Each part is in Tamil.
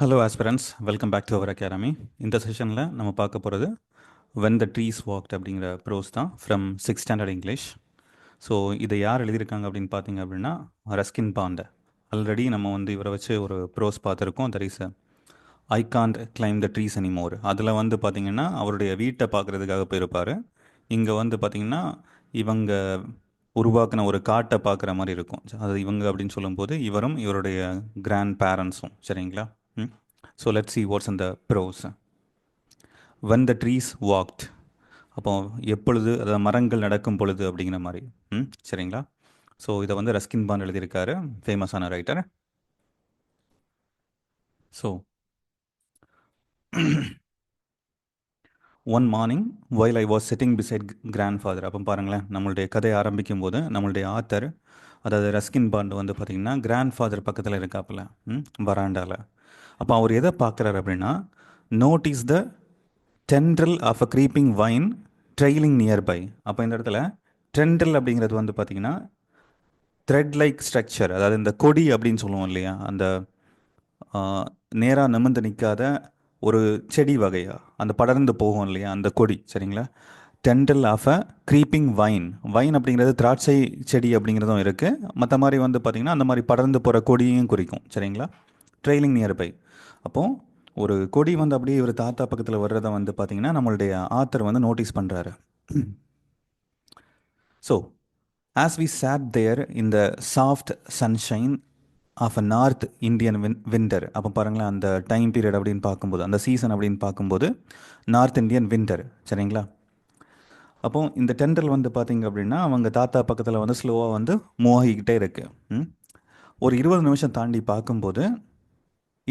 Hello aspirants, welcome back to our academy. இந்த செஷனில் நம்ம பார்க்க போகிறது வென் த ட்ரீஸ் வாக்ட் அப்படிங்கிற ப்ரோஸ் தான் from 6th standard English. So இதை யார் எழுதியிருக்காங்க அப்படின்னு பார்த்தீங்க அப்படின்னா ரஸ்கின் பாண்ட். ஆல்ரெடி நம்ம இவரை வச்சு ஒரு ப்ரோஸ் பார்த்துருக்கோம். That is I can't claim the trees anymore. அதில் பார்த்தீங்கன்னா அவருடைய வீட்டை பார்க்குறதுக்காக போயிருப்பார். இங்கே பார்த்தீங்கன்னா இவங்க உருவாக்கின ஒரு காட்டை பார்க்குற மாதிரி இருக்கும். அது இவங்க அப்படின்னு சொல்லும்போது இவரும் இவருடைய கிராண்ட் பேரண்ட்ஸும். சரிங்களா? ஸோ லெட் சி வாட்ஸ் இந்த prose. When the trees walked, அப்போ எப்பொழுது, அதாவது மரங்கள் நடக்கும் பொழுது அப்படிங்கிற மாதிரி. சரிங்களா? ஸோ இதை ரஸ்கின் பாண்ட் எழுதியிருக்காரு, ஃபேமஸான writer. So one morning while I was sitting beside grand father. அப்போ பாருங்களேன், நம்மளுடைய கதை ஆரம்பிக்கும் போது நம்மளுடைய ஆத்தர், அதாவது ரஸ்கின் பாண்ட் பார்த்திங்கன்னா கிராண்ட் ஃபாதர் பக்கத்தில் இருக்காப்புல, வராண்டாவில். அப்போ அவர் எதை பார்க்குறாரு அப்படின்னா, notice the tendril of a creeping vine trailing nearby. அப்போ இந்த இடத்துல டென்ட்ரல் அப்படிங்கிறது பார்த்திங்கன்னா த்ரெட் லைக் ஸ்ட்ரக்சர், அதாவது இந்த கொடி அப்படின்னு சொல்லுவோம் இல்லையா, அந்த நேராக நிமிர்ந்து நிற்காத ஒரு செடி வகையாக அந்த படர்ந்து போகும் இல்லையா, அந்த கொடி. சரிங்களா? Tendril of a creeping vine. Vine அப்படிங்கிறது திராட்சை செடி அப்படிங்கிறதும் இருக்குது. மற்ற மாதிரி பார்த்திங்கன்னா அந்த மாதிரி படர்ந்து போகிற கொடியையும் குறிக்கும். சரிங்களா? Trailing nearby. அப்போது ஒரு கொடி அப்படியே ஒரு தாத்தா பக்கத்தில் வர்றதை பார்த்திங்கன்னா நம்மளுடைய ஆத்தர் நோட்டீஸ் பண்ணுறாரு. So as we sat there in the soft sunshine of a north Indian winter. அப்போ பாருங்களேன், அந்த டைம் பீரியட் அப்படின்னு பார்க்கும்போது, அந்த சீசன் அப்படின்னு பார்க்கும்போது நார்த் இந்தியன் வின்டர். சரிங்களா? அப்போ இந்த டெண்டல் பார்த்திங்க அப்படின்னா அவங்க தாத்தா பக்கத்தில் ஸ்லோவாக மூவ் ஆகிக்கிட்டே இருக்குது. ஒரு 20 நிமிஷம் தாண்டி பார்க்கும்போது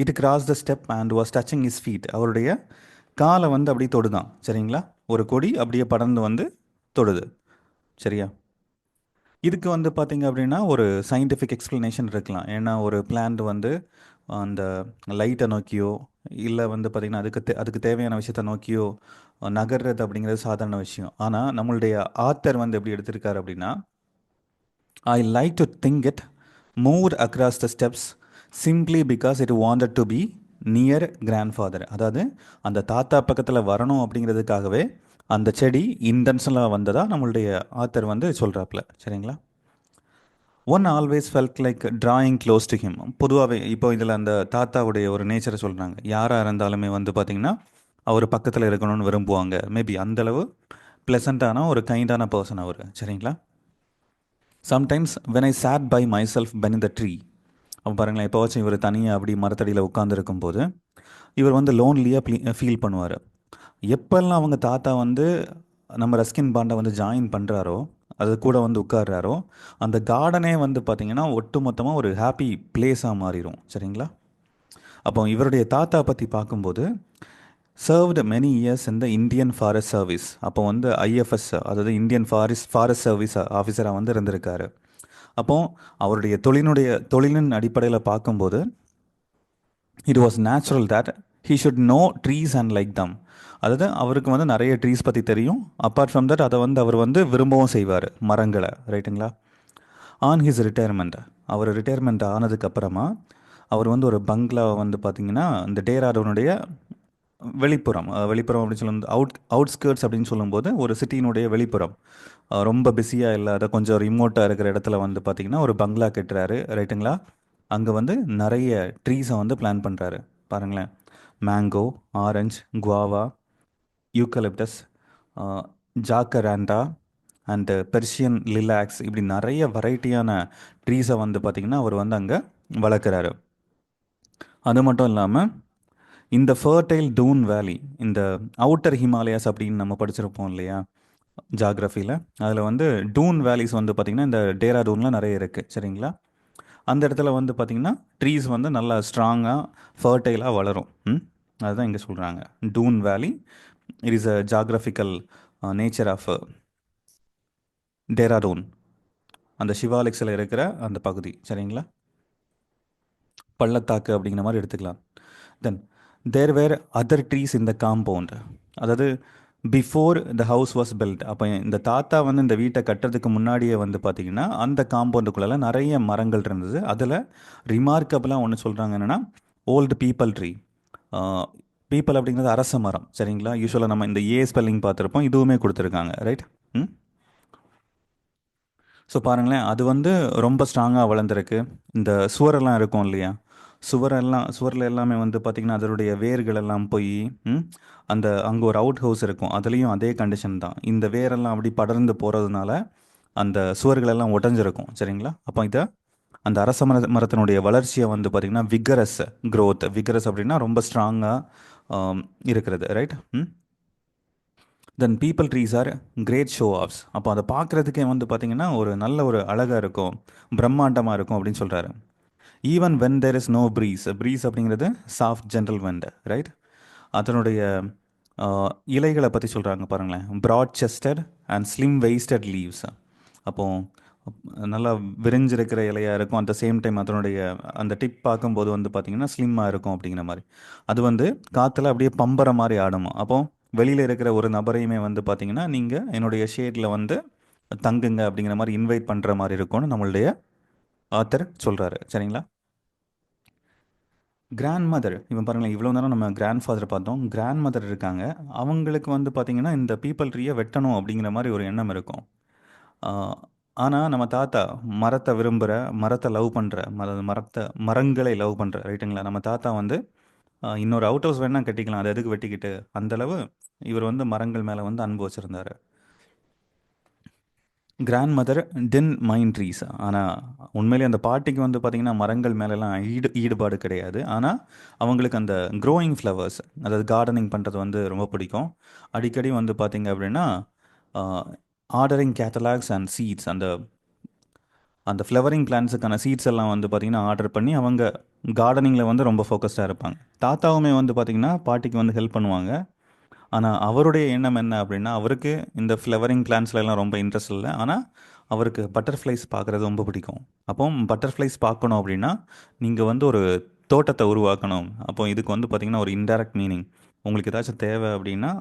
it cross the step and was touching his feet. அவருடைய காலை அப்படியே தொடுதான். சரிங்களா? ஒரு கொடி அப்படியே படர்ந்து தொடுது. சரியா? இதுக்கு பார்த்திங்க அப்படின்னா ஒரு சயின்டிஃபிக் எக்ஸ்ப்ளனேஷன் இருக்கலாம். ஏன்னா ஒரு பிளான்ட் அந்த லைட்டை நோக்கியோ இல்லை பார்த்திங்கன்னா அதுக்கு தேவையான விஷயத்தை நோக்கியோ நகர்றது அப்படிங்கிறது சாதாரண விஷயம். ஆனால் நம்மளுடைய ஆத்தர் எப்படி எடுத்திருக்காரு அப்படின்னா, I like to think it move across the steps simply because it wanted to be near grand father. அதாவது அந்த தாத்தா பக்கத்தில் வரணும் அப்படிங்கிறதுக்காகவே அந்த செடி இன்டென்ஷனலாக வந்ததாக நம்மளுடைய ஆத்தர் சொல்கிறாப்புல. சரிங்களா? One always felt like drawing close to him. பொதுவாகவே இப்போ இதில் அந்த தாத்தாவுடைய ஒரு நேச்சரை சொல்கிறாங்க. யாராக இருந்தாலுமே பார்த்திங்கன்னா அவர் பக்கத்தில் இருக்கணும்னு விரும்புவாங்க. மேபி அந்தளவு ப்ளசண்ட்டான ஒரு கைண்டான பர்சன் அவர். சரிங்களா? Sometimes when I sat by myself பென் இன் த ட்ரீ. அப்போ பாருங்களேன், எப்போவாச்சும் இவர் தனியாக அப்படி மரத்தடியில் உட்காந்துருக்கும் போது இவர் லோன்லியாக ஃபீல் பண்ணுவார். எப்போல்லாம் அவங்க தாத்தா நம்ம ரஸ்கின் பாண்டை ஜாயின் பண்ணுறாரோ, அது கூட உட்கார்றாரோ, அந்த கார்டனே பார்த்திங்கன்னா ஒட்டு மொத்தமாக ஒரு ஹாப்பி பிளேஸாக மாறிடும். சரிங்களா? அப்போ இவருடைய தாத்தா பற்றி பார்க்கும்போது சர்வ்டு மெனி இயர்ஸ் இந்த இந்தியன் ஃபாரஸ்ட் சர்வீஸ். அப்போ ஐஎஃப்எஸ், அதாவது இந்தியன் ஃபாரஸ்ட் சர்வீஸ் ஆஃபீஸராக இருந்திருக்காரு. அப்போது அவருடைய தொழிலின் அடிப்படையில் பார்க்கும்போது it was natural that he should know trees and like தம். அதாவது அவருக்கு நிறைய ட்ரீஸ் பற்றி தெரியும். அப்பார்ட் ஃப்ரம் தட் அதை அவர் விரும்பவும் செய்வார், மரங்களை. ரைட்டுங்களா? ஆன் ஹிஸ் ரிட்டையர்மெண்ட், அவர் ரிட்டையர்மெண்ட் ஆனதுக்கப்புறமா அவர் ஒரு பங்களா பார்த்திங்கன்னா இந்த டேராடூனுடைய வெளிப்புறம் அப்படின்னு சொல்லும் அவுட்ஸ்கர்ட்ஸ் அப்படின்னு சொல்லும்போது ஒரு சிட்டியினுடைய வெளிப்புறம், ரொம்ப பிஸியாக இல்லாத கொஞ்சம் ரிமோட்டாக இருக்கிற இடத்துல பார்த்திங்கன்னா ஒரு பங்களா கட்டுறாரு. ரைட்டுங்களா? அங்கே நிறைய ட்ரீஸை பிளான் பண்ணுறாரு. பாருங்களேன், mango, orange, guava, eucalyptus, jacaranda and Persian lilacs, இப்படி நிறைய வெரைட்டியான ட்ரீஸை பார்த்திங்கன்னா அவர் அங்கே வளர்க்குறாரு. அது மட்டும் இல்லாமல் இந்த ஃபர்டைல் டூன் வேலி, இந்த அவுட்டர் ஹிமாலயாஸ் அப்படின்னு நம்ம படிச்சிருப்போம் இல்லையா ஜாகிரஃபியில், அதில் டூன் வேலிஸ் பார்த்திங்கன்னா இந்த டேராடூனில் நிறைய இருக்குது. சரிங்களா? அந்த இடத்துல பார்த்திங்கன்னா ட்ரீஸ் நல்லா ஸ்ட்ராங்காக ஃபர்டைலாக வளரும். அதுதான் இங்கே சொல்கிறாங்க. Doon valley, it is a geographical nature of Dehradun, அந்த ஷிவாலிக்ஸில் இருக்கிற அந்த பகுதி. சரிங்களா? பள்ளத்தாக்கு அப்படிங்கிற மாதிரி எடுத்துக்கலாம். தென் தேர் வேர் அதர் ட்ரீஸ் இந்த காம்பவுண்ட், அதாவது before the house was built. அப்போ இந்த தாத்தா இந்த வீட்டை கட்டுறதுக்கு முன்னாடியே பார்த்திங்கன்னா அந்த காம்பவுண்டுக்குள்ளே நிறைய மரங்கள் இருந்தது. அதில் ரிமார்க்கபிளாக ஒன்று சொல்கிறாங்க என்னென்னா, ஓல்டு பீப்பிள் ட்ரீ. பீப்பிள் அப்படிங்கிறது அரச மரம், சரிங்களா? யூஸ்வலாக நம்ம இந்த ஏ ஸ்பெல்லிங் பார்த்துருப்போம், இதுவுமே கொடுத்துருக்காங்க, ரைட்? ம். ஸோ பாருங்களேன், அது வந்து ரொம்ப ஸ்ட்ராங்காக வளர்ந்துருக்கு. இந்த சுவரெல்லாம் இருக்கும் இல்லையா, சுவரில் எல்லாமே வந்து பார்த்திங்கன்னா அதனுடைய வேர்கள் எல்லாம் போய், ம், அந்த அங்கே ஒரு அவுட் ஹவுஸ் இருக்கும், அதுலேயும் அதே கண்டிஷன் தான். இந்த வேரெல்லாம் அப்படி படர்ந்து போகிறதுனால அந்த சுவர்கள் எல்லாம் உடஞ்சிருக்கும், சரிங்களா? அப்போ இதை அந்த அரச மரத்தினுடைய வளர்ச்சியை வந்து பார்த்திங்கன்னா விகரஸ் growth. விகரஸ் அப்படின்னா ரொம்ப ஸ்ட்ராங்காக இருக்கிறது, ரைட்? ம். Then peepal trees are great show offs. அப்போ அதை பார்க்குறதுக்கே வந்து பார்த்திங்கன்னா ஒரு நல்ல ஒரு அழகாக இருக்கும், பிரம்மாண்டமாக இருக்கும் அப்படின்னு சொல்கிறாரு. Even when there is no breeze. Breeze அப்படிங்கிறது சாஃப்ட் ஜென்ரல் வெண்ட், ரைட்? அதனுடைய இலைகளை பற்றி சொல்கிறாங்க பாருங்களேன். Broad chested and slim waisted leaves. அப்போது நல்லா விரிஞ்சிருக்கிற இலையாக இருக்கும், அட் த சேம் டைம் அதனுடைய அந்த டிப் பார்க்கும்போது வந்து பார்த்திங்கன்னா ஸ்லிம்மாக இருக்கும் அப்படிங்கிற மாதிரி. அது வந்து காற்றுல அப்படியே பம்பர மாதிரி ஆடுமா. அப்போது வெளியில் இருக்கிற ஒரு நபரையுமே வந்து பார்த்திங்கன்னா நீங்கள் என்னுடைய ஷேடில் வந்து தங்குங்க அப்படிங்கிற மாதிரி இன்வைட் பண்ணுற மாதிரி இருக்கும்னு நம்மளுடைய ஆத்தர் சொல்கிறாரு, சரிங்களா? கிராண்ட் மதர், இவன் பாருங்களேன், இவ்வளோ நேரம் நம்ம கிராண்ட் ஃபாதர் பார்த்தோம், கிராண்ட் மதர் இருக்காங்க. அவங்களுக்கு வந்து பார்த்திங்கன்னா இந்த பீப்பிள் ட்ரீயை வெட்டணும் அப்படிங்கிற மாதிரி ஒரு எண்ணம் இருக்கும். ஆனால் நம்ம தாத்தா மரத்தை விரும்புகிற, மரத்தை லவ் பண்ணுற, மரங்களை லவ் பண்ணுற, ரைட்டுங்களா? நம்ம தாத்தா வந்து இன்னொரு அவுட் ஹவுஸ் வேணால் கட்டிக்கலாம், அது எதுக்கு வெட்டிக்கிட்டு, அந்தளவு இவர் வந்து மரங்கள் மேலே வந்து அன்பு வச்சுருந்தார். Grandmother didn't mind trees. ஆனால் உண்மையிலே அந்த பாட்டிக்கு வந்து பார்த்திங்கன்னா மரங்கள் மேலெல்லாம் ஈடுபாடு கிடையாது. ஆனால் அவங்களுக்கு அந்த க்ரோயிங் ஃப்ளவர்ஸ், அதாவது கார்டனிங் பண்ணுறது வந்து ரொம்ப பிடிக்கும். அடிக்கடி வந்து பார்த்திங்க அப்படின்னா ஆர்டரிங் கேட்டலாக்ஸ் அண்ட் சீட்ஸ், அந்த அந்த ஃப்ளவரிங் பிளான்ஸுக்கான சீட்ஸ் எல்லாம் வந்து பார்த்திங்கன்னா ஆர்டர் பண்ணி அவங்க கார்டனிங்கில் வந்து ரொம்ப ஃபோக்கஸ்டாக இருப்பாங்க. தாத்தாவுமே வந்து பார்த்திங்கன்னா பாட்டிக்கு வந்து ஹெல்ப் பண்ணுவாங்க. ஆனால் அவருடைய எண்ணம் என்ன அப்படின்னா, அவருக்கு இந்த ஃப்ளவரிங் பிளான்ஸ்லாம் ரொம்ப இன்ட்ரெஸ்ட் இல்லை. ஆனால் அவருக்கு பட்டர்ஃப்ளைஸ் பார்க்குறது ரொம்ப பிடிக்கும். அப்போ பட்டர்ஃப்ளைஸ் பார்க்கணும் அப்படின்னா நீங்கள் வந்து ஒரு தோட்டத்தை உருவாக்கணும். அப்போ இதுக்கு வந்து பார்த்திங்கன்னா ஒரு இன்டைரக்ட் மீனிங். உங்களுக்கு ஏதாச்சும் தேவை அப்படின்னா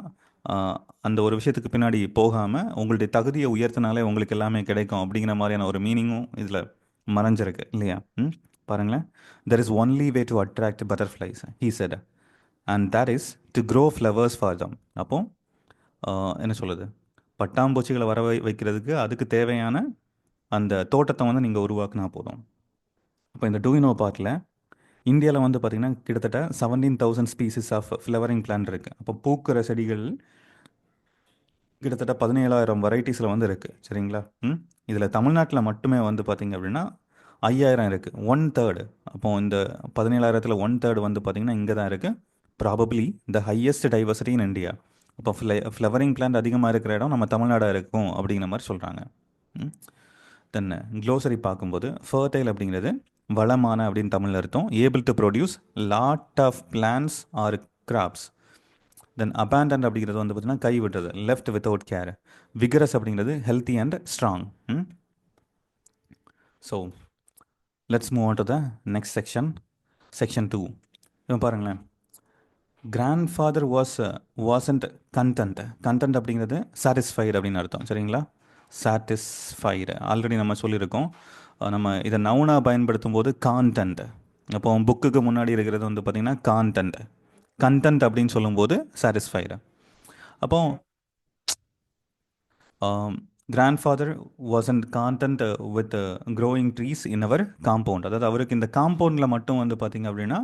அந்த ஒரு விஷயத்துக்கு பின்னாடி போகாமல் உங்களுடைய தகுதியை உயர்த்தினாலே உங்களுக்கு எல்லாமே கிடைக்கும் அப்படிங்கிற மாதிரியான ஒரு மீனிங்கும் இதில் மறைஞ்சிருக்கு இல்லையா? ம். பாருங்களேன். There is only way to attract butterflies, he set, and that is to grow flowers for them. அப்போ என்ன சொல்லுது, பட்டாம்பூச்சிகளை வர வைக்கிறதுக்கு அதுக்கு தேவையான அந்த தோட்டத்தை வந்து நீங்கள் உருவாக்குனா போதும். அப்போ இந்த டூயினோ பார்க்கில் இந்தியாவில் வந்து பார்த்திங்கன்னா கிட்டத்தட்ட 17,000 ஸ்பீசிஸ் ஆஃப் ஃப்ளவரிங் பிளான்ட் இருக்குது. அப்போ பூக்கிற செடிகள் கிட்டத்தட்ட 17,000 வெரைட்டிஸில் வந்து இருக்குது, சரிங்களா? ம். இதில் தமிழ்நாட்டில் மட்டுமே வந்து பார்த்திங்க அப்படின்னா 5,000 இருக்குது, 1/3. அப்போது இந்த 17,000ல் 1/3 வந்து பார்த்திங்கன்னா இங்கே தான் இருக்குது. Probably the highest diversity in India. அப்போ ஃப்ளவரிங் பிளான்ட் அதிகமாக இருக்கிற இடம் நம்ம தமிழ்நாடாக இருக்கும் அப்படிங்கிற மாதிரி சொல்கிறாங்க. தென் க்ளோசரி பார்க்கும்போது ஃபர்டைல் அப்படிங்கிறது வளமான அப்படின்னு தமிழில் அர்த்தம். Able to produce lot of plants or crops. Then abandoned அப்படிங்கிறது வந்து பார்த்தீங்கன்னா கை விடுறது, லெஃப்ட் வித்தவுட் கேர். விகரஸ் அப்படிங்கிறது healthy and strong. So let's move on to the next section, section 2. இப்போ பாருங்களேன், grand father wasn't content. Content அப்படிங்கிறது சாட்டிஸ்ஃபைடு அப்படின்னு அர்த்தம், சரிங்களா? சாட்டிஸ்ஃபைடு ஆல்ரெடி நம்ம சொல்லியிருக்கோம். நம்ம இதை நவுனாக பயன்படுத்தும் போது கான்டென்ட். அப்போ புக்குக்கு முன்னாடி இருக்கிறது வந்து பார்த்திங்கன்னா கான்டென்ட். கண்டென்ட் அப்படின்னு சொல்லும்போது சாட்டிஸ்ஃபைடு. அப்போ grandfather wasn't content with growing trees in our compound. அதாவது அவருக்கு இந்த காம்பவுண்டில் மட்டும் வந்து பார்த்திங்க அப்படின்னா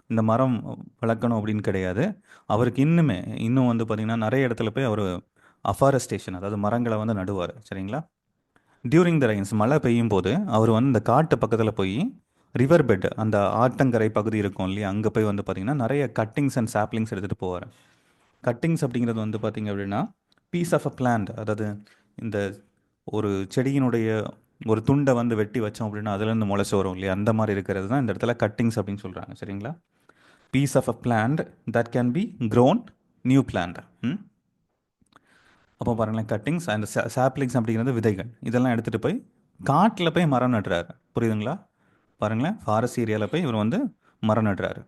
இந்த மரம் வளர்க்கணும் அப்படின்னு கிடையாது. அவருக்கு இன்னும் வந்து பார்த்திங்கன்னா நிறைய இடத்துல போய் அவர் அஃபாரஸ்டேஷன், அதாவது மரங்களை வந்து நடுவார், சரிங்களா? டியூரிங் த ரைன்ஸ், மழை பெய்யும் போது அவர் வந்து இந்த காட்டு பக்கத்தில் போய் ரிவர் பெட், அந்த ஆற்றங்கரை பகுதி இருக்கும் இல்லையா, அங்கே போய் வந்து பார்த்திங்கன்னா நிறைய கட்டிங்ஸ் அண்ட் சாப்லிங்ஸ் எடுத்துகிட்டு போவார். கட்டிங்ஸ் அப்படிங்கிறது வந்து பார்த்திங்க அப்படின்னா பீஸ் ஆஃப் அ பிளான்ட், அதாவது இந்த ஒரு செடியினுடைய ஒரு துண்டை வந்து வெட்டி வச்சோம் அப்படின்னா அதுலேருந்து முளைச்சி வரும் இல்லையா, அந்த மாதிரி இருக்கிறது தான் இந்த இடத்துல கட்டிங்ஸ் அப்படின்னு சொல்கிறாங்க, சரிங்களா? Piece of a plant that can be grown new plant. அப்போ பாருங்களேன், கட்டிங்ஸ் அண்ட் சாப்லிங்ஸ் அப்படிங்கிறது விதைகள். இதெல்லாம் எடுத்துகிட்டு போய் காட்டில் போய் மரம் நடுறாரு, புரியுதுங்களா? பாருங்களேன், ஃபாரஸ்ட் ஏரியாவில் போய் இவர் வந்து மரம் நடுறாரு.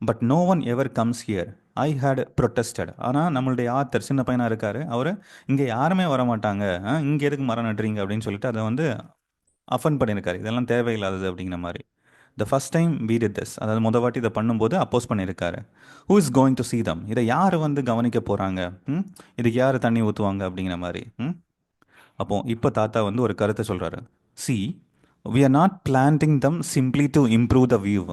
But no one ever comes here, I had protested. ஆனால் நம்மளுடைய ஆத்தர் சின்ன பையனாக இருக்கார், அவர் இங்கே யாருமே வரமாட்டாங்க, இங்கே எதுக்கு மரம் நடுறீங்க அப்படின்னு சொல்லிட்டு அதை வந்து அஃபன் பண்ணியிருக்காரு. இதெல்லாம் தேவையில்லாதது அப்படிங்கிற மாதிரி. The first time we did this, அதாவது முத வாட்டி இதை பண்ணும்போது அப்போஸ் பண்ணியிருக்காரு. Who is going to see them, இதை யார் வந்து கவனிக்க போகிறாங்க, இதுக்கு யார் தண்ணி ஊற்றுவாங்க அப்படிங்கிற மாதிரி. அப்போ இப்போ தாத்தா வந்து ஒரு கருத்தை சொல்கிறாரு. see, we are not planting them simply to improve the view.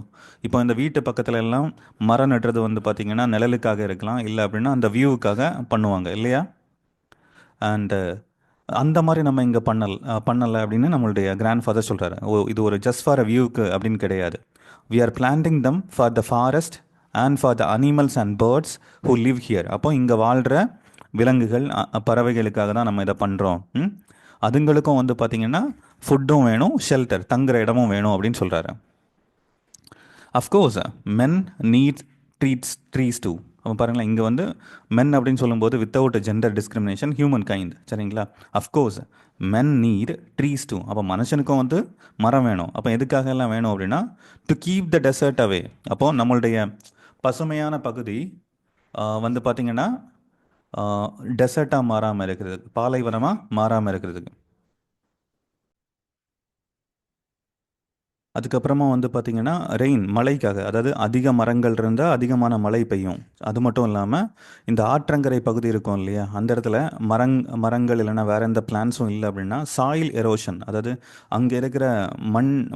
இப்போ இந்த வீட்டு பக்கத்துல எல்லாம் மரம் நடுறது வந்து பார்த்தீங்கன்னா நிழலுக்காக இருக்கலாம், இல்லை அப்படின்னா அந்த வியூவுக்காக பண்ணுவாங்க இல்லையா. அண்டு அந்த மாதிரி நம்ம இங்கே பண்ணலை அப்படின்னு நம்மளுடைய கிராண்ட் ஃபாதர் சொல்கிறாரு. ஓ, இது ஒரு ஜஸ்ட் ஃபார் அ வியூக்கு அப்படின்னு கிடையாது. We are planting them for the forest and for the animals and birds who live here. அப்போ இங்கே வாழ்கிற விலங்குகள், பறவைகளுக்காக தான் நம்ம இதை பண்ணுறோம். அதுங்களுக்கும் வந்து பார்த்திங்கன்னா ஃபுட்டும் வேணும், ஷெல்டர், தங்குற இடமும் வேணும் அப்படின்னு சொல்கிறாரு. அஃப்கோர்ஸ் மென் நீட் ட்ரீஸ் டூ. அப்போ பாருங்களேன், இங்கே வந்து மென் அப்படின்னு சொல்லும்போது without gender discrimination, human kind, சரிங்களா. அஃப்கோர்ஸ் மென் நீட் ட்ரீஸ் டூ. அப்போ மனுஷனுக்கும் வந்து மரம் வேணும். அப்போ எதுக்காக எல்லாம் வேணும் அப்படின்னா, டு கீப் த டெசர்ட் அவே. அப்போது நம்மளுடைய பசுமையான பகுதி வந்து பார்த்திங்கன்னா டெசர்ட்டாக மாறாமல் இருக்கிறதுக்கு, பாலைவனமாக மாறாமல் இருக்கிறதுக்கு. அதுக்கப்புறமா வந்து பார்த்திங்கன்னா ரெயின், மழைக்காக, அதாவது அதிக மரங்கள் இருந்தால் அதிகமான மழை பெய்யும். அது மட்டும் இல்லாமல் இந்த ஆற்றங்கரை பகுதி இருக்கும் இல்லையா, அந்த இடத்துல மரங்கள் இல்லைன்னா வேறு எந்த பிளான்ஸும் இல்லை அப்படின்னா சாயில் எரோஷன், அதாவது அங்கே இருக்கிற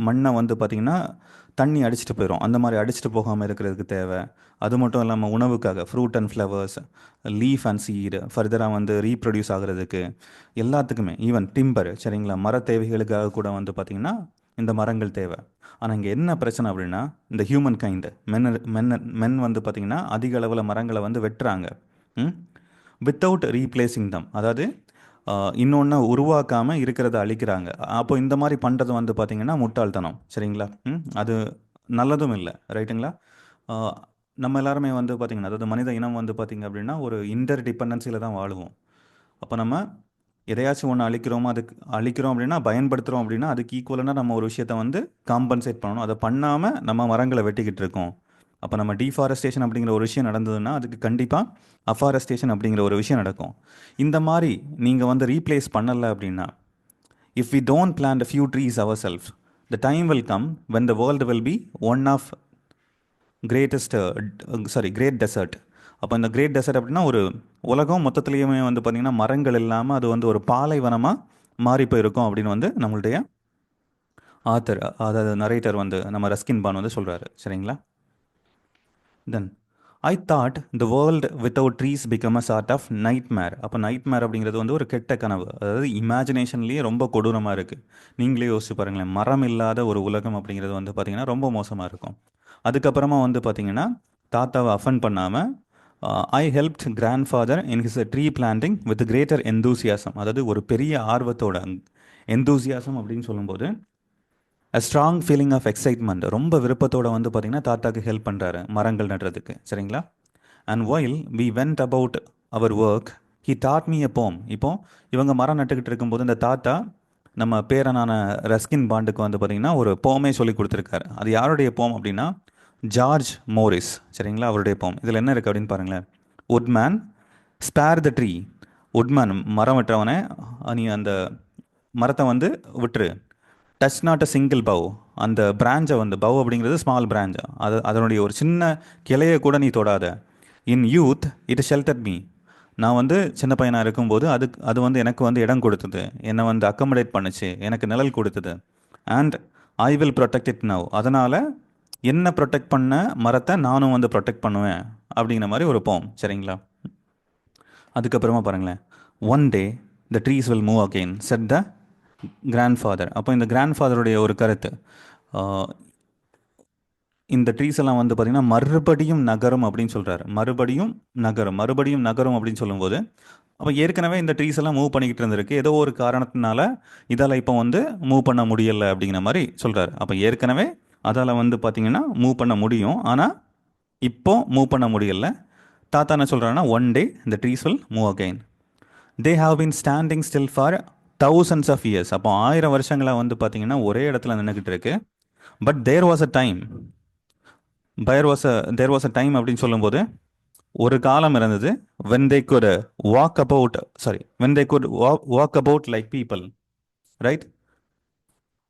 மண்ணை வந்து பார்த்திங்கன்னா தண்ணி அடிச்சுட்டு போயிடும். அந்த மாதிரி அடிச்சுட்டு போகாமல் இருக்கிறதுக்கு தேவை. அது மட்டும் இல்லாமல் உணவுக்காக fruit and flowers, leaf and seed ஃபர்தராக வந்து ரீப்ரொடியூஸ் ஆகிறதுக்கு, எல்லாத்துக்குமே, ஈவன் டிம்பர், சரிங்களா, மர தேவைகளுக்காக கூட வந்து பார்த்திங்கன்னா இந்த மரங்கள் தேவை. ஆனால் இங்கே என்ன பிரச்சனை அப்படின்னா, இந்த ஹியூமன் கைண்டு மென் வந்து பார்த்திங்கன்னா அதிக அளவில் மரங்களை வந்து வெட்டுறாங்க வித்தவுட் ரீப்ளேசிங் தம், அதாவது இன்னொன்று உருவாக்காமல் இருக்கிறத அழிக்கிறாங்க. அப்போ இந்த மாதிரி பண்ணுறது வந்து பார்த்திங்கன்னா முட்டாள்தனம், சரிங்களா. அது நல்லதும் இல்லை, ரைட்டுங்களா. நம்ம எல்லாருமே வந்து பார்த்திங்கன்னா, அதாவது மனித இனம் வந்து பார்த்திங்க அப்படின்னா ஒரு இன்டர் டிபெண்டன்சியில் தான் வாழுவோம். அப்போ நம்ம எதையாச்சும் ஒன்று அழிக்கிறோம் அப்படின்னா, பயன்படுத்துகிறோம் அப்படின்னா அதுக்கு ஈக்குவலான நம்ம ஒரு விஷயத்தை வந்து காம்பன்சேட் பண்ணணும். அதை பண்ணாமல் நம்ம மரங்களை வெட்டிக்கிட்டு இருக்கோம். அப்போ நம்ம டீஃபாரஸ்டேஷன் அப்படிங்கிற ஒரு விஷயம் நடந்ததுன்னா அதுக்கு கண்டிப்பாக அஃபாரஸ்டேஷன் அப்படிங்கிற ஒரு விஷயம் நடக்கும். இந்த மாதிரி நீங்கள் வந்து ரீப்ளேஸ் பண்ணலை அப்படின்னா, if we don't plant a few trees our self, the time will come when the world will be one of great desert. அப்போ இந்த கிரேட் டெசர்ட் அப்படின்னா ஒரு உலகம் மொத்தத்துலேயுமே வந்து பார்த்திங்கன்னா மரங்கள் இல்லாமல் அது வந்து ஒரு பாலைவனமாக மாறி போயிருக்கும் அப்படின்னு வந்து நம்மளுடைய ஆத்தர், அதாவது நரேட்டர் வந்து நம்ம ரஸ்கின் பான் வந்து சொல்கிறாரு, சரிங்களா. Then I thought the world without trees become a sort of nightmare. அப்போ நைட் மேர் அப்படிங்கிறது வந்து ஒரு கெட்ட கனவு, அதாவது இமேஜினேஷன்லேயே ரொம்ப கொடூரமாக இருக்குது. நீங்களே யோசிச்சு பாருங்களேன், மரம் இல்லாத ஒரு உலகம் அப்படிங்கிறது வந்து பார்த்திங்கன்னா ரொம்ப மோசமாக இருக்கும். அதுக்கப்புறமா வந்து பார்த்திங்கன்னா தாத்தாவை அஃபன் பண்ணாமல் I helped grandfather in his tree planting with greater enthusiasm. அதாவது ஒரு பெரிய ஆர்வத்தோட, எந்தூசியாசம் அப்படின்னு சொல்லும்போது a strong feeling of excitement, ரொம்ப விருப்பத்தோடு வந்து பார்த்திங்கன்னா தாத்தாக்கு ஹெல்ப் பண்ணுறாரு மரங்கள் நடுறதுக்கு, சரிங்களா. And while we went about our work he taught me a poem. இப்போ இவங்க மரம் நட்டுக்கிட்டு இருக்கும்போது இந்த தாத்தா நம்ம பேரனான ரஸ்கின் பாண்டுக்கு வந்து பார்த்திங்கன்னா ஒரு போமே சொல்லி கொடுத்துருக்காரு. அது யாருடைய போம் அப்படின்னா ஜார்ஜ் மோரிஸ், சரிங்களா, அவருடைய போம். இதில் என்ன இருக்குது அப்படின்னு பாருங்களேன். உட்மேன் ஸ்பேர் த ட்ரீ. உட்மேன் மரம் வெட்டுறவனே, நீ அந்த மரத்தை வந்து விட்டுரு. Touch not a single bow. அந்த பிரான்ச்சை வந்து, பவ் அப்படிங்கிறது ஸ்மால் பிரான்ச், அதனுடைய ஒரு சின்ன கிளையை கூட நீ தொடாத. இன் யூத் இட் ஷெல்டர் மீ. நான் வந்து சின்ன பையனாக இருக்கும்போது அது வந்து எனக்கு வந்து இடம் கொடுத்தது, என்னை வந்து அக்கமடேட் பண்ணுச்சு, எனக்கு நிழல் கொடுத்தது. And I will protect it now. அதனால் என்ன ப்ரொடெக்ட் பண்ண மரத்தை நானும் வந்து ப்ரொடெக்ட் பண்ணுவேன் அப்படிங்கிற மாதிரி ஒரு போம், சரிங்களா. அதுக்கப்புறமா பாருங்களேன், one day the trees will move again said the grand father. அப்போ இந்த கிராண்ட் ஃபாதருடைய ஒரு கருத்து, இந்த ட்ரீஸ் எல்லாம் வந்து பார்த்திங்கன்னா மறுபடியும் நகரும் அப்படின்னு சொல்கிறாரு. மறுபடியும் நகரும் அப்படின்னு சொல்லும்போது, அப்போ ஏற்கனவே இந்த ட்ரீஸ் எல்லாம் மூவ் பண்ணிக்கிட்டு இருந்திருக்கு, ஏதோ ஒரு காரணத்தினால இதால் இப்போ வந்து மூவ் பண்ண முடியலை அப்படிங்கிற மாதிரி சொல்கிறாரு. அப்போ ஏற்கனவே அதால் வந்து பார்த்திங்கன்னா மூவ் பண்ண முடியும், ஆனால் இப்போ மூவ் பண்ண முடியலை. தாத்தா என்ன சொல்கிறாருன்னா, ஒன் டே இந்த trees will move again. They have been standing still for thousands of years. அப்போ 1000 வருஷங்களாக வந்து பார்த்திங்கன்னா ஒரே இடத்துல நின்றுக்கிட்டு இருக்கு. But there was a time அப்படின்னு சொல்லும்போது ஒரு காலம் இருந்தது, when they could when they could walk about like people, right?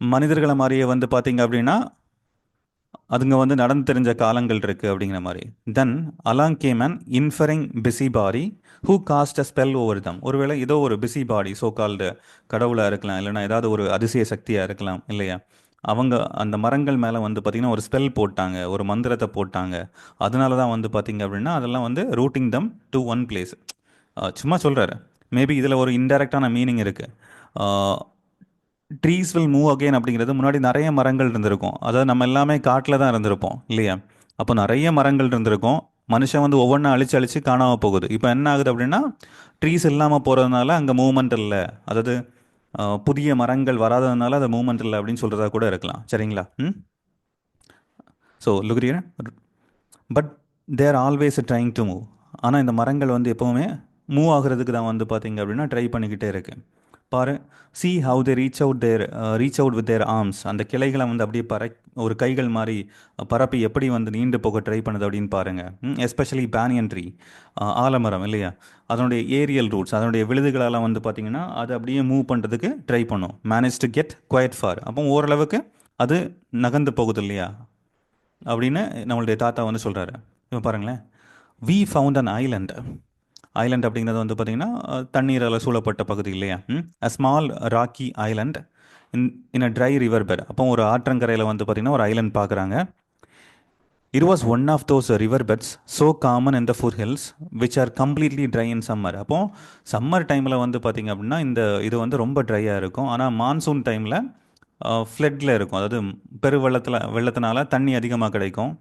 மனிதர்களை மாதிரியே வந்து பார்த்தீங்க அப்படின்னா அதுங்க வந்து நடந்து தெரிஞ்ச காலங்கள் இருக்கு அப்படிங்கிற மாதிரி. Then along came an interfering busybody who cast a spell over them. ஒருவேளை ஏதோ ஒரு பிஸி பாடி, சோ கால்டு கடவுளாக இருக்கலாம், இல்லைன்னா ஏதாவது ஒரு அதிசய சக்தியாக இருக்கலாம் இல்லையா. அவங்க அந்த மரங்கள் மேலே வந்து பார்த்திங்கன்னா ஒரு ஸ்பெல் போட்டாங்க, ஒரு மந்திரத்தை போட்டாங்க. அதனால தான் வந்து பார்த்திங்க அப்படின்னா அதெல்லாம் வந்து routing them to one place. சும்மா சொல்கிறாரு. மேபி இதில் ஒரு இன்டெரக்டான மீனிங் இருக்குது. ட்ரீஸ் வில் மூவ் அகெயின் அப்படிங்கிறது, முன்னாடி நிறைய மரங்கள் இருந்திருக்கும், அதாவது நம்ம எல்லாமே காட்டில் தான் இருந்திருப்போம் இல்லையா. அப்போ நிறைய மரங்கள் இருந்திருக்கும், மனுஷன் வந்து ஒவ்வொன்றா அழிச்சு அழிச்சு காணாமல் போகுது. இப்போ என்ன ஆகுது அப்படின்னா ட்ரீஸ் இல்லாமல் போகிறதுனால அங்கே மூவ்மெண்ட் இல்லை, அதாவது புதிய மரங்கள் வராததுனால அது மூவ்மெண்ட் இல்லை அப்படின்னு சொல்கிறதா கூட இருக்கலாம். சரிங்களா. So luckier but they're always trying to move. ஆனால் இந்த மரங்கள் வந்து எப்போவுமே மூவ் ஆகுறதுக்கு தான் வந்து பார்த்தீங்க அப்படின்னா ட்ரை பண்ணிக்கிட்டே இருக்கு. பாரு, see how they reach out with their arms. அந்த கிளைகளை வந்து அப்படியே ஒரு கைகள் மாதிரி பரப்பி எப்படி வந்து நீண்டு போக ட்ரை பண்ணுது அப்படின்னு பாருங்க. எஸ்பெஷலி பேனியன் ட்ரீ, ஆலமரம் இல்லையா. அதனுடைய ஏரியல் ரூட்ஸ், அதனுடைய விழுதுகளெல்லாம் வந்து பார்த்தீங்கன்னா அது அப்படியே மூவ் பண்ணுறதுக்கு ட்ரை பண்ணும். Manage to get quite far. அப்போ ஓரளவுக்கு அது நகர்ந்து போகுது இல்லையா அப்படின்னு நம்மளுடைய தாத்தா வந்து சொல்கிறாரு. இப்போ பாருங்களேன், we found an island. Island அப்படிங்கிறது வந்து பார்த்திங்கன்னா தண்ணீரால் சூழப்பட்ட பகுதி இல்லையா. A small rocky island in a dry river bed. அப்போ ஒரு ஆற்றங்கரையில் வந்து பார்த்திங்கன்னா ஒரு ஐலண்ட் பார்க்குறாங்க. It was one of those river beds so common in the foothills which are completely dry in summer. அப்போது சம்மர் டைமில் வந்து பார்த்திங்க அப்படின்னா இது வந்து ரொம்ப ட்ரையாக இருக்கும். ஆனால் மான்சூன் டைமில் ஃப்ளட்டில் இருக்கும், அதாவது வெள்ளத்தினால தண்ணி அதிகமாக கிடைக்கும்.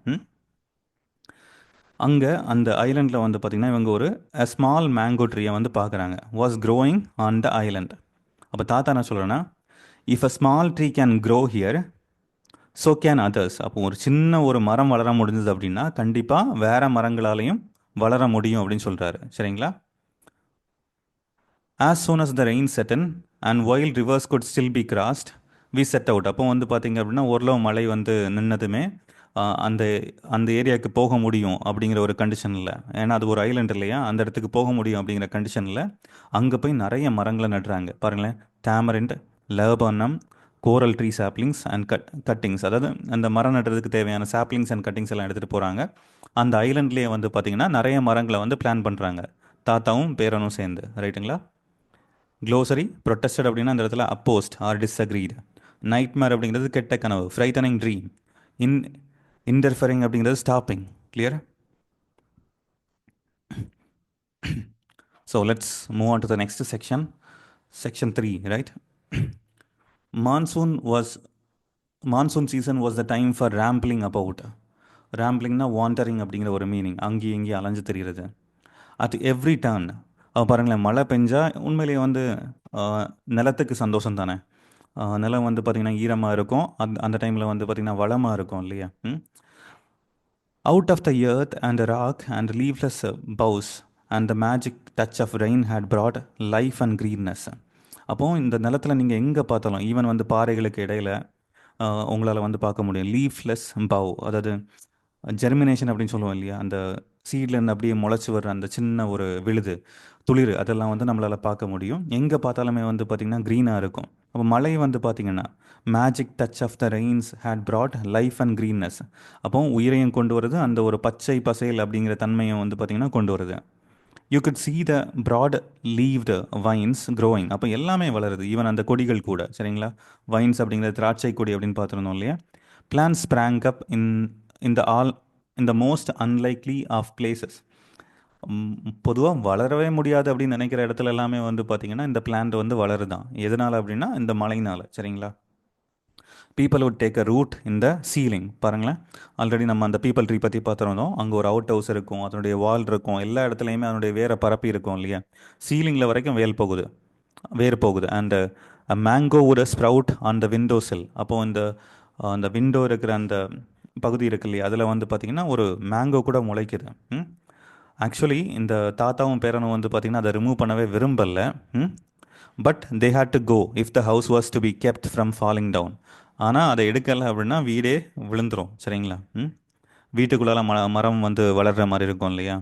அங்கே அந்த ஐலண்டில் வந்து பார்த்திங்கன்னா இவங்க ஒரு ஸ்மால் மேங்கோ ட்ரீயை வந்து பார்க்குறாங்க. Was growing on the Island. அப்போ தாத்தா என்ன சொல்கிறேன்னா, if a small tree can grow here so can others. அப்போ ஒரு சின்ன ஒரு மரம் வளர முடிஞ்சது அப்படின்னா கண்டிப்பாக வேறு மரங்களாலையும் வளர முடியும் அப்படின்னு சொல்கிறாரு. சரிங்களா. As soon as the rain set in and wild rivers could still be crossed we set out. அப்போ வந்து பார்த்திங்க அப்படின்னா ஓரளவு மழை வந்து நின்னதுமே அந்த அந்த ஏரியாவுக்கு போக முடியும் அப்படிங்கிற ஒரு கண்டிஷனில், ஏன்னா அது ஒரு ஐலண்ட் இல்லையா, அந்த இடத்துக்கு போக முடியும் அப்படிங்கிற கண்டிஷனில் அங்கே போய் நிறைய மரங்களை நடுறாங்க. பாருங்களேன், tamarind, laburnum, coral tree saplings and cuttings. அதாவது அந்த மரம் நடுறதுக்கு தேவையான சாப்ளிங்ஸ் அண்ட் கட்டிங்ஸ் எல்லாம் எடுத்துகிட்டு போகிறாங்க. அந்த ஐலண்ட்லேயே வந்து பார்த்திங்கன்னா நிறைய மரங்களை வந்து பிளான் பண்ணுறாங்க, தாத்தாவும் பேரனும் சேர்ந்து. ரைட்டுங்களா. க்ளோசரி ப்ரொட்டஸ்டட் அப்படின்னா அந்த இடத்துல அப்போஸ்ட் ஆர் டிஸ்அக்ரீட். நைட்மேர் அப்படிங்கிறது கெட்ட கனவு, ஃப்ரைட்டனிங் ட்ரீம். இன் இன்டர்ஃபரிங் அப்படிங்கிறது stopping. Clear. So let's move on to the next section, section 3, right. Monsoon season was the time for rambling about. ரேம்பிளிங்னா வாண்டரிங் அப்படிங்கிற ஒரு மீனிங், அங்கேயும் இங்கேயும் அலைஞ்சு தெரிகிறது. At every turn. பாருங்களேன், மழை பெஞ்சா உண்மையிலேயே வந்து நிலத்துக்கு சந்தோஷம் தானே. நிலம் வந்து பார்த்திங்கன்னா ஈரமாக இருக்கும், அந்த டைமில் வந்து பார்த்திங்கன்னா வளமாக இருக்கும் இல்லையா. Out of the earth and rock and leafless boughs and the magic touch of rain had brought life and greenness. அப்போது இந்த நிலத்தில் நீங்கள் எங்கே பார்த்தாலும், ஈவன் வந்து பாறைகளுக்கு இடையில் உங்களால் வந்து பார்க்க முடியும் லீஃப்லெஸ் பவ், அதாவது ஜெர்மினேஷன் அப்படின்னு சொல்லுவோம் இல்லையா, அந்த சீட்லேருந்து அப்படியே முளைச்சி வர்ற அந்த சின்ன ஒரு விழுது துளிர், அதெல்லாம் வந்து நம்மளால் பார்க்க முடியும். எங்கே பார்த்தாலுமே வந்து பார்த்திங்கன்னா க்ரீனாக இருக்கும். அப்போ மழை வந்து பார்த்திங்கன்னா magic touch of the rains had brought life and greenness. அப்போ உயிரையும் கொண்டு வருது, அந்த ஒரு பச்சை பசைல் அப்படிங்கிற தன்மையும் வந்து பார்த்திங்கன்னா கொண்டு வருது. You could see the broad leaved vines growing. அப்போ எல்லாமே வளருது, ஈவன் அந்த கொடிகள் கூட. சரிங்களா. வைன்ஸ் அப்படிங்கிற திராட்சை கொடி அப்படின்னு பார்த்துருந்தோம் இல்லையா. Plants sprang up in the most unlikely of places. பொதுவாக வளரவே முடியாது அப்படின்னு நினைக்கிற இடத்துல எல்லாமே வந்து பார்த்திங்கன்னா இந்த பிளான்ட் வந்து வளருதான். எதனால் அப்படின்னா இந்த மழைனால். சரிங்களா. Peepal would take a root இந்த சீலிங். பாருங்களேன், ஆல்ரெடி நம்ம அந்த பீப்பிள் ட்ரீ பற்றி பார்த்துருந்தோம். அங்கே ஒரு அவுட் ஹவுஸ் இருக்கும், அதனுடைய வால் இருக்கும், எல்லா இடத்துலையுமே அதனுடைய வேரை பரப்பி இருக்கும் இல்லையா. சீலிங்கில் வரைக்கும் வேர் போகுது. And mango would sprout on the window sill. அப்போது அந்த விண்டோ இருக்கிற அந்த பகுதி இருக்கு இல்லையா, அதில் வந்து பார்த்திங்கன்னா ஒரு மேங்கோ கூட முளைக்குது. ஆக்சுவலி இந்த தாத்தாவும் பேரனும் வந்து பார்த்திங்கன்னா அதை ரிமூவ் பண்ணவே விரும்பலை. But they had to go if the house was to be kept from falling down. ஆனால் அதை எடுக்கலை அப்படின்னா வீடே விழுந்துடும். சரிங்களா. வீட்டுக்குள்ளால மரம் வந்து வளர்கிற மாதிரி இருக்கும் இல்லையா.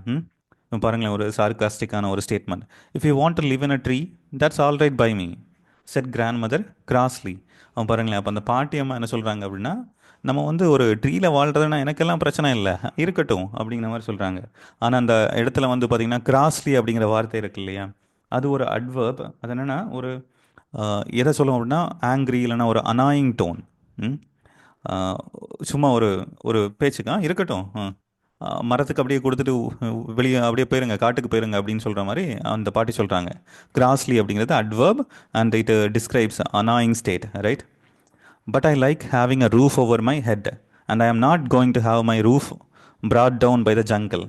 பாருங்களேன், ஒரு சார்காஸ்டிக்கான ஒரு statement. If you want to live in a tree that's all right by me said grandmother crossly. அவன் பாருங்களேன், அப்போ அந்த பாட்டி அம்மா என்ன சொல்கிறாங்க அப்படின்னா, நம்ம வந்து ஒரு ட்ரீல வாழ்றதுன்னா எனக்கெல்லாம் பிரச்சனை இல்லை, இருக்கட்டும் அப்படிங்கிற மாதிரி சொல்கிறாங்க. ஆனால் அந்த இடத்துல வந்து பார்த்திங்கன்னா கிராஸ்லி அப்படிங்கிற வார்த்தை இருக்கு இல்லையா, அது ஒரு அட்வர்ப். அது என்னென்னா ஒரு எதை சொல்லுவோம் அப்படின்னா ஆங்க்ரி இல்லைன்னா ஒரு அனாயிங் டோன். சும்மா ஒரு ஒரு பேச்சுக்கா இருக்கட்டும், மரத்துக்கு அப்படியே கொடுத்துட்டு வெளியே அப்படியே போயிருங்க, காட்டுக்கு போயிருங்க அப்படின்னு சொல்கிற மாதிரி அந்த பாட்டி சொல்கிறாங்க. கிராஸ்லி அப்படிங்கிறது adverb and it describes annoying state, right? But I like having a roof over my head and I am not going to have my roof brought down by the jungle.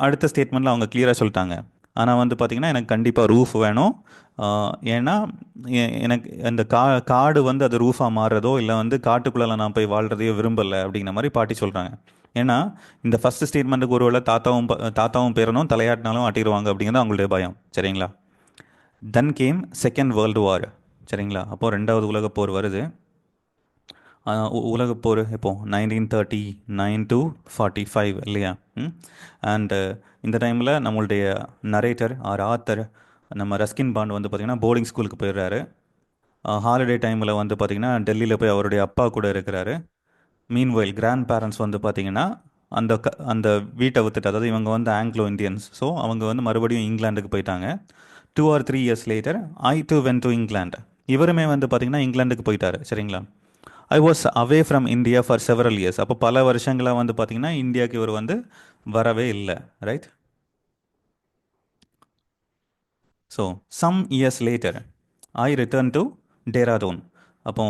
அடுத்த ஸ்டேட்மெண்ட்டில் அவங்க கிளியராக சொல்லிட்டாங்க. ஆனால் வந்து பார்த்திங்கன்னா எனக்கு கண்டிப்பாக ரூஃப் வேணும். ஏன்னா எனக்கு அந்த காடு வந்து அது ரூஃபாக மாறுறதோ இல்லை வந்து காட்டுக்குள்ளே நான் போய் வாழ்கிறதையோ விரும்பலை அப்படிங்கிற மாதிரி பாட்டி சொல்கிறாங்க. ஏன்னா இந்த ஃபஸ்ட் ஸ்டேட்மெண்ட்டுக்கு ஒருவேளை தாத்தாவும் பேரனும் தலையாட்டினாலும் ஆட்டிடுவாங்க அப்படிங்கிறது அவங்களுடைய பயம். சரிங்களா? Then came second world war. சரிங்களா? அப்போது ரெண்டாவது உலகப் போர் வருது. உலகப்போர் எப்போ 1939 to 45 இல்லையா? அண்டு இந்த டைமில் நம்மளுடைய நரேட்டர் ஆர் ஆத்தர் நம்ம ரஸ்கின் பாண்ட் வந்து பார்த்திங்கன்னா போர்டிங் ஸ்கூலுக்கு போயிடுறாரு. ஹாலிடே டைமில் வந்து பார்த்திங்கன்னா டெல்லியில் போய் அவருடைய அப்பா கூட இருக்கிறாரு. மீன்வைல் கிராண்ட் பேரண்ட்ஸ் வந்து பார்த்திங்கன்னா அந்த வீட்டை வித்துட்டு, அதாவது இவங்க வந்து ஆங்கிலோ இந்தியன்ஸ், ஸோ அவங்க வந்து மறுபடியும் இங்கிலாந்துக்கு போயிட்டாங்க. 2 or 3 years later I too went to England. இவருமே வந்து பார்த்திங்கன்னா இங்கிலாந்துக்கு போயிட்டாரு. சரிங்களா? I was away from India for several years. அப்போ பல வருஷங்களாக வந்து பார்த்திங்கன்னா இந்தியாவுக்கு இவர் வந்து வரவே இல்லை, right? So some years later I return to Dehradun. அப்போ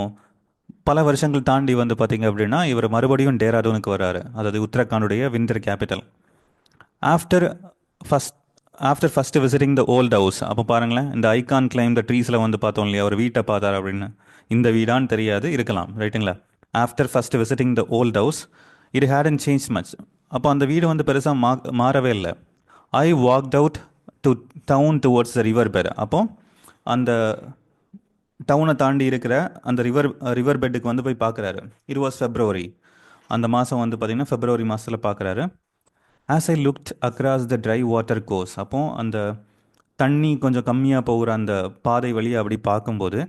பல வருஷங்கள் தாண்டி வந்து பார்த்திங்க அப்படின்னா இவர் மறுபடியும் டேராடூனுக்கு வராரு, அதாவது உத்தரகாண்டுடைய winter capital. After first after first visiting the old house. அப்போ பாருங்களேன், இந்த ஐகான் கிளைம் த ட்ரீஸில் வந்து பார்த்தோம் இல்லையா, அவர் வீட்டை பார்த்தார் அப்படின்னு. இந்த வீடான்னு தெரியாது, இருக்கலாம், ரைட்டுங்களா? After first visiting the old house it hadn't change much. அப்போ அந்த வீடு வந்து பெருசாக மாறவே இல்லை. I walked out to town towards the river bed. அப்போ அந்த டவுனை தாண்டி இருக்கிற அந்த ரிவர் பெட்டுக்கு வந்து போய் பார்க்குறாரு. It was February. அந்த மாதம் வந்து பார்த்திங்கன்னா ஃபெப்ரவரி மாதத்தில் பார்க்குறாரு. As I looked across the try water course. அப்போது அந்த தண்ணி கொஞ்சம் கம்மியாக போகிற அந்த பாதை வழியாக அப்படி பார்க்கும்போது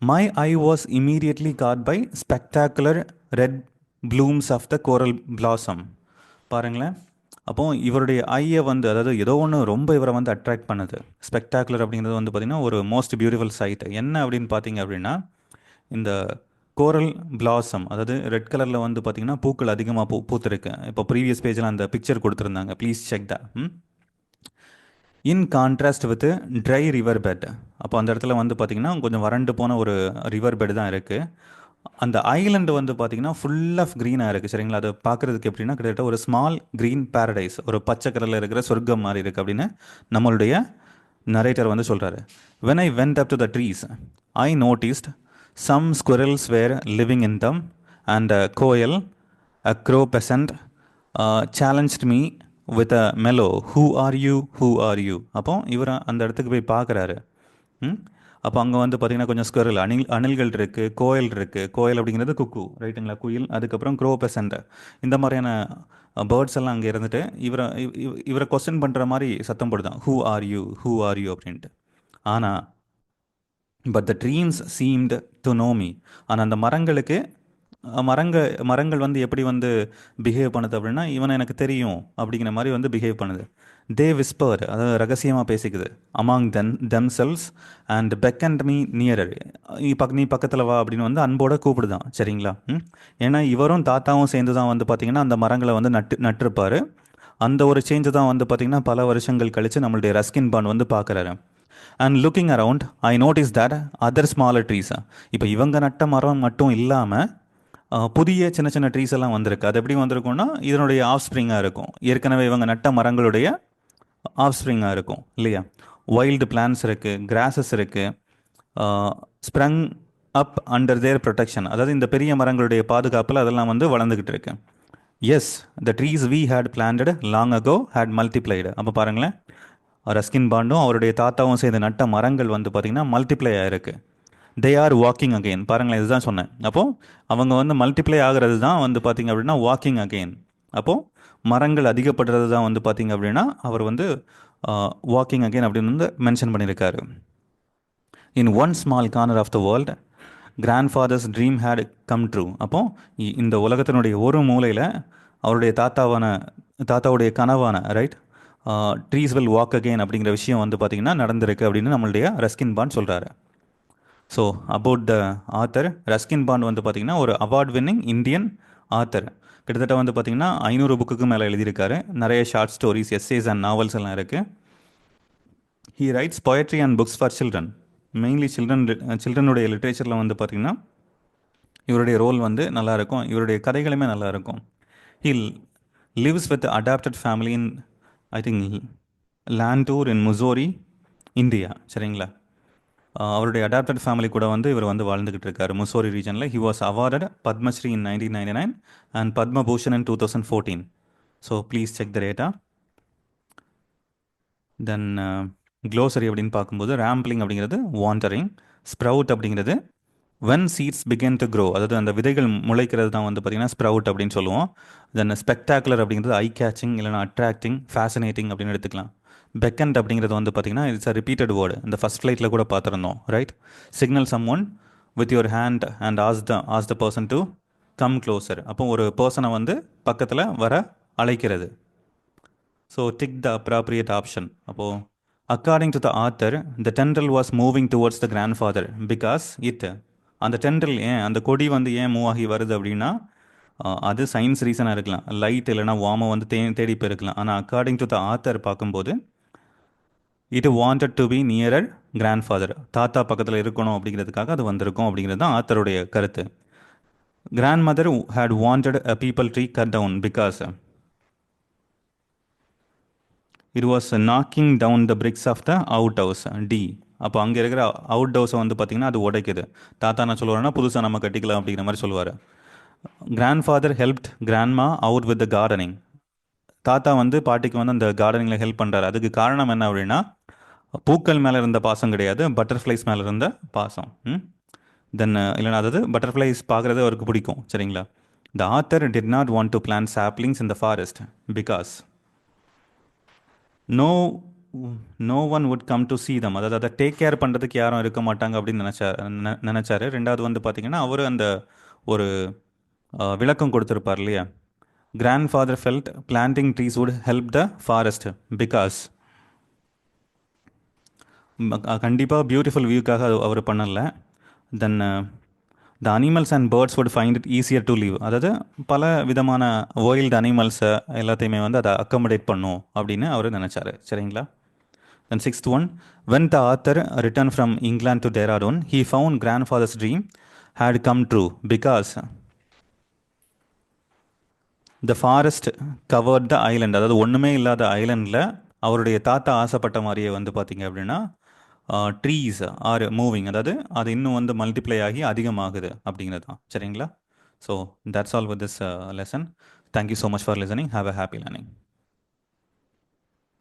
my eye was immediately caught by spectacular red blooms of the coral blossom. பாருங்களேன், அப்போது இவருடைய ஐயை வந்து, அதாவது ஏதோ ஒன்று ரொம்ப இவரை வந்து அட்ராக்ட் பண்ணுது. ஸ்பெக்டாகுலர் அப்படிங்கிறது வந்து பார்த்திங்கன்னா ஒரு மோஸ்ட் பியூட்டிஃபுல் சைட். என்ன அப்படின்னு பார்த்தீங்க அப்படின்னா இந்த கோரல் பிளாசம், அதாவது ரெட் கலரில் வந்து பார்த்திங்கன்னா பூக்கள் அதிகமாக பூத்துருக்கு. இப்போ ப்ரீவியஸ் பேஜில் அந்த பிக்சர் கொடுத்துருந்தாங்க, please check the. In contrast with dry river bed. அப்போ அந்த இடத்துல வந்து பார்த்திங்கன்னா கொஞ்சம் வறண்டு போன ஒரு ரிவர் பெட் தான் இருக்குது. அந்த ஐலண்டு வந்து பார்த்திங்கன்னா ஃபுல் ஆஃப் க்ரீனாக இருக்குது. சரிங்களா? அது பார்க்குறதுக்கு எப்படின்னா கிட்டத்தட்ட ஒரு ஸ்மால் க்ரீன் பேரடைஸ், ஒரு பச்சை கலரில் இருக்கிற சொர்க்கம் மாதிரி இருக்குது அப்படின்னு நம்மளுடைய நரேட்டர் வந்து சொல்கிறாரு. When I went up to the trees I noticed some squirrels were living in them and a coil, a crow peasant, challenged me with a mellow, who are you, who are you. அப்போ இவர் அந்த இடத்துக்கு போய் பார்க்குறாரு. அப்போ அங்கே வந்து பார்த்திங்கன்னா கொஞ்சம் ஸ்குரல், அணில்கள் இருக்குது, கோயில் இருக்குது. கோயில் அப்படிங்கிறது குக்கு, ரைட்டுங்களா? குயில். அதுக்கப்புறம் க்ரோ பெசண்ட், இந்த மாதிரியான பேர்ட்ஸ் எல்லாம் அங்கே இருந்துட்டு இவரை கொஸ்டின் பண்ணுற மாதிரி சத்தம் போடுதான், who are you, who are you அப்படின்ட்டு. ஆனால் but the trees seemed to know me. ஆனால் அந்த மரங்கள் வந்து எப்படி வந்து பிஹேவ் பண்ணுது அப்படின்னா, இவனை எனக்கு தெரியும் அப்படிங்கிற மாதிரி வந்து பிஹேவ் பண்ணுது. தே விஸ்பர், அதாவது ரகசியமாக பேசிக்குது. Among themselves and beckoned me nearer. நீ பக்கத்தில் வா அப்படின்னு வந்து அன்போட கூப்பிடுதான். சரிங்களா? ஏன்னா இவரும் தாத்தாவும் சேர்ந்து தான் வந்து பார்த்திங்கன்னா அந்த மரங்களை வந்து நட்டிருப்பார். அந்த ஒரு சேஞ்சு தான் வந்து பார்த்திங்கன்னா பல வருஷங்கள் கழித்து நம்மளுடைய ரஸ்கின் பாண்ட் வந்து பார்க்குறாரு. And looking around I notice that other smaller trees. இப்போ இவங்க நட்ட மரம் மட்டும் இல்லாமல் புதிய சின்ன சின்ன ட்ரீஸ் எல்லாம் வந்திருக்கு. அது எப்படி வந்திருக்கும்னா இதனுடைய ஆஃப் ஸ்ப்ரிங்காக இருக்கும். ஏற்கனவே இவங்க நட்ட மரங்களுடைய ஆஃப் ஸ்ப்ரிங்காக இருக்கும் இல்லையா? வைல்டு பிளான்ஸ் இருக்குது, கிராஸஸ் இருக்குது, sprung up under their protection. அதாவது இந்த பெரிய மரங்களுடைய பாதுகாப்பில் அதெல்லாம் வந்து வளர்ந்துக்கிட்டு இருக்கு. Yes, the trees we had planted long ago had multiplied. அப்போ பாருங்களேன், ரஸ்கின் பாண்டும் அவருடைய தாத்தாவும் சேர்ந்து நட்ட மரங்கள் வந்து பார்த்திங்கன்னா மல்டிப்ளை ஆகிருக்கு. They are walking again. பாருங்களேன், இதுதான் சொன்னேன். அப்போது அவங்க வந்து மல்டிப்ளை ஆகிறது தான் வந்து பார்த்திங்க அப்படின்னா வாக்கிங் அகெயின். அப்போது மரங்கள் அதிகப்படுறது தான் வந்து பார்த்திங்க அப்படின்னா அவர் வந்து வாக்கிங் அகெயின் அப்படின்னு வந்து மென்ஷன் பண்ணியிருக்காரு. In one small corner of the world grandfather's dream had come true. அப்போ இந்த உலகத்தினுடைய ஒரு மூலையில் அவருடைய தாத்தாவுடைய கனவான right trees will walk again அப்படிங்கிற விஷயம் வந்து பார்த்திங்கன்னா நடந்திருக்கு அப்படின்னு நம்மளுடைய ரஸ்கின் பாண்ட் சொல்கிறாரு. So about the author, Ruskin Bond வந்து பார்த்திங்கன்னா ஒரு அவார்ட் வின்னிங் இந்தியன் ஆத்தர். கிட்டத்தட்ட வந்து பார்த்திங்கன்னா 500 புக்குக்கு மேலே எழுதியிருக்காரு. நிறைய short stories, essays and novels எல்லாம் இருக்குது. He writes poetry and books for children. Mainly சில்ட்ரனுடைய லிட்ரேச்சரில் வந்து பார்த்திங்கன்னா இவருடைய ரோல் வந்து நல்லாயிருக்கும். இவருடைய கதைகளுமே நல்லாயிருக்கும். He lives with adopted family in I think Landour in Mussoorie, India. சரிங்களா? அவருடைய அடாப்டட் ஃபேமிலி கூட வந்து இவர் வந்து வாழ்ந்துக்கிட்டு இருக்காரு முசோரி ரீஜனில். He was awarded Padma Shri in 1999 and Padma Bhushan in 2014. So please check the data. Then glossary அப்படின்னு பார்க்கும்போது ரேம்பிளிங் அப்படிங்கிறது வாண்டரிங், ஸ்ப்ரவுட் அப்படிங்கிறது when seeds begin to grow, அதாவது அந்த விதைகள் முளைக்கிறது தான் வந்து பார்த்திங்கன்னா ஸ்ப்ரவுட் அப்படின்னு சொல்லுவோம். தென் ஸ்பெக்டாகுலர் அப்படிங்கிறது ஐ கேச்சிங், இல்லைனா அட்ராக்டிங், ஃபேசினேட்டிங் அப்படின்னு எடுத்துக்கலாம். பெக்கண்ட் அப்படிங்கிறது வந்து பார்த்திங்கன்னா இட்ஸ் அ ரிப்பீட்டட் வேர்டு. இந்த ஃபஸ்ட் ஃப்ளைட்டில் கூட பார்த்துருந்தோம் right. Signal some one with your hand and ask the person to come closer. அப்போ ஒரு பர்சனை வந்து பக்கத்தில் வர அழைக்கிறது. So tick the appropriate option. அப்போது according to the author the tendril was moving towards the grandfather because it, அந்த டென்ட்ரல் ஏன், அந்த கொடி வந்து ஏன் மூவ் ஆகி வருது அப்படின்னா அது சயின்ஸ் ரீசனாக இருக்கலாம், லைட் இல்லைனா வார்மை வந்து தேடி போயிருக்கலாம். ஆனால் அக்கார்டிங் டு த ஆத்தர் பார்க்கும்போது it wanted to be nearer grandfather, தாத்தா பக்கத்தில் இருக்கணும் அப்படிங்கிறதுக்காக அது வந்திருக்கும் அப்படிங்கிறது தான் ஆத்தருடைய கருத்து. Grandmother had wanted a peepal tree cut down because it was knocking down the bricks of the outhouse டி. அப்போ அங்கே இருக்கிற அவுட் ஹவுஸை வந்து பார்த்திங்கன்னா அது உடைக்குது. தாத்தா என்ன சொல்லுவாருன்னா புதுசாக நம்ம கட்டிக்கலாம் அப்படிங்கிற மாதிரி சொல்லுவார். Grandfather helped grandma out with the gardening. தாத்தா வந்து பாட்டிக்கு வந்து அந்த கார்டனிங்கில் ஹெல்ப் பண்ணுறாரு. அதுக்கு காரணம் என்ன அப்படின்னா பூக்கள் மேலே இருந்த பாசம் கிடையாது, பட்டர்ஃப்ளைஸ் மேலே இருந்த பாசம். தென் இல்லைனா அதாவது பட்டர்ஃப்ளைஸ் பார்க்குறது அவருக்கு பிடிக்கும். சரிங்களா? The author did not want to plant saplings in the forest because no one would come to see them. அதாவது அதை டேக் கேர் பண்ணுறதுக்கு யாரும் இருக்க மாட்டாங்க அப்படின்னு நினச்சாரு. ரெண்டாவது வந்து பார்த்திங்கன்னா அவர் அந்த ஒரு விளக்கம் கொடுத்துருப்பார் இல்லையா. Grandfather felt planting trees would help the forest because கண்டிப்பாக பியூட்டிஃபுல் வியூக்காக அவர் பண்ணலை. Then the animals and birds would find it easier to live. அதாவது பல விதமான வைல்டு அனிமல்ஸை எல்லாத்தையுமே வந்து அதை அக்கமடேட் பண்ணும் அப்படின்னு அவர் நினச்சாரு. சரிங்களா? Then sixth one, when the author returned from England to Dehradun, he found grandfather's dream had come true because the forest covered the island. அதாவது ஒன்றுமே இல்லாத ஐலண்டில் அவருடைய தாத்தா ஆசைப்பட்ட மாதிரியே வந்து பார்த்தீங்க அப்படின்னா ட்ரீஸ் ஆர் மூவிங், அதாவது அது இன்னும் வந்து மல்டிப்ளை ஆகி அதிகமாகுது அப்படிங்கிறது தான். சரிங்களா? So that's all with this lesson. Thank you so much for listening. Have a happy learning.